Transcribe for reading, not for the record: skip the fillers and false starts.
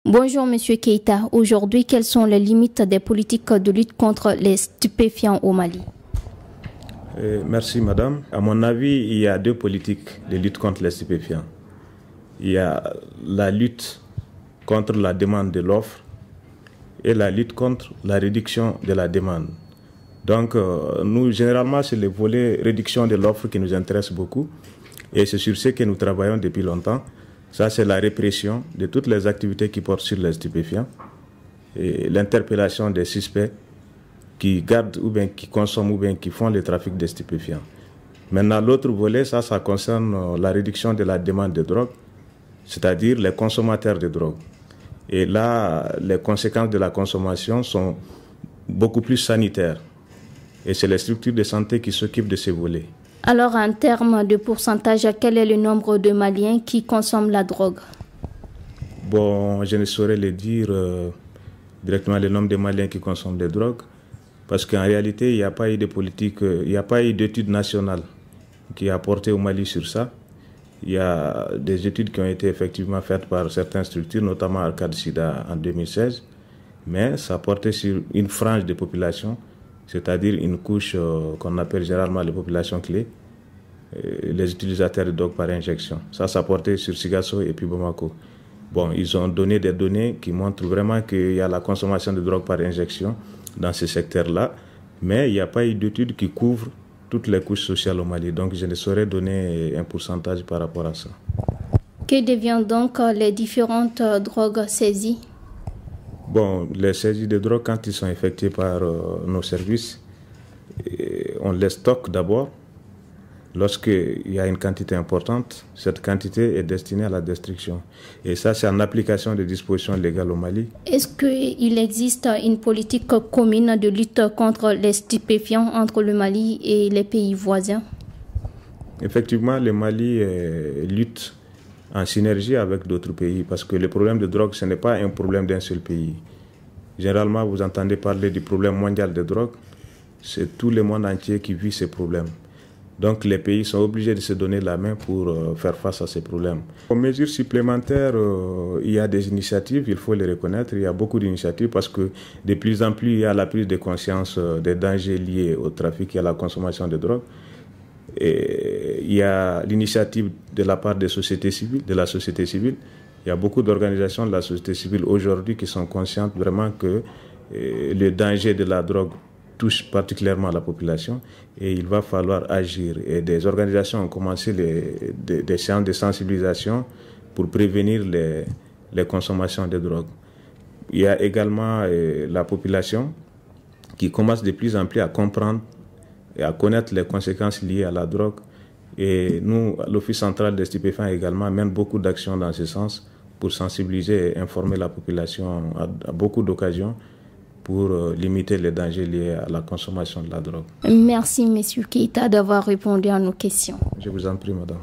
Bonjour Monsieur Keïta. Aujourd'hui, quelles sont les limites des politiques de lutte contre les stupéfiants au Mali? Merci Madame. À mon avis, il y a deux politiques de lutte contre les stupéfiants. Il y a la lutte contre la demande de l'offre et la lutte contre la réduction de la demande. Donc, nous, généralement, c'est le volet réduction de l'offre qui nous intéresse beaucoup. Et c'est sur ce que nous travaillons depuis longtemps. Ça, c'est la répression de toutes les activités qui portent sur les stupéfiants et l'interpellation des suspects qui gardent ou bien qui consomment ou bien qui font le trafic de stupéfiants. Maintenant, l'autre volet, ça concerne la réduction de la demande de drogue, c'est-à-dire les consommateurs de drogue. Et là, les conséquences de la consommation sont beaucoup plus sanitaires. Et c'est les structures de santé qui s'occupent de ces volets. Alors, en termes de pourcentage, quel est le nombre de Maliens qui consomment la drogue? Bon, je ne saurais le dire directement le nombre de Maliens qui consomment des drogues, parce qu'en réalité, il n'y a pas eu de politique, il n'y a pas eu d'études nationales qui a porté au Mali sur ça. Il y a des études qui ont été effectivement faites par certaines structures, notamment Arcade Sida en 2016, mais ça portait sur une frange de population, c'est-à-dire une couche qu'on appelle généralement les populations clés, les utilisateurs de drogue par injection. Ça portait sur Sigasso et puis Bamako. Bon, ils ont donné des données qui montrent vraiment qu'il y a la consommation de drogue par injection dans ce secteur-là, mais il n'y a pas eu d'études qui couvrent toutes les couches sociales au Mali. Donc, je ne saurais donner un pourcentage par rapport à ça. Que deviennent donc les différentes drogues saisies? Bon, les saisies de drogue, quand ils sont effectués par nos services, on les stocke d'abord. Lorsqu'il y a une quantité importante, cette quantité est destinée à la destruction. Et ça, c'est en application des dispositions légales au Mali. Est-ce qu'il existe une politique commune de lutte contre les stupéfiants entre le Mali et les pays voisins? Effectivement, le Mali lutte en synergie avec d'autres pays, parce que le problème de drogue, ce n'est pas un problème d'un seul pays. Généralement, vous entendez parler du problème mondial de drogue, c'est tout le monde entier qui vit ces problèmes. Donc les pays sont obligés de se donner la main pour faire face à ces problèmes. Aux mesures supplémentaires, il y a des initiatives, il faut les reconnaître, il y a beaucoup d'initiatives parce que de plus en plus, il y a la prise de conscience des dangers liés au trafic et à la consommation de drogue. Et il y a l'initiative de la part des sociétés civiles, de la société civile. Il y a beaucoup d'organisations de la société civile aujourd'hui qui sont conscientes vraiment que le danger de la drogue touche particulièrement la population et il va falloir agir. Et des organisations ont commencé des séances de sensibilisation pour prévenir les consommations de drogue. Il y a également la population qui commence de plus en plus à comprendre et à connaître les conséquences liées à la drogue. Et nous, l'Office central des stupéfiants également mène beaucoup d'actions dans ce sens pour sensibiliser et informer la population à beaucoup d'occasions pour limiter les dangers liés à la consommation de la drogue. Merci, Monsieur Keïta, d'avoir répondu à nos questions. Je vous en prie, Madame.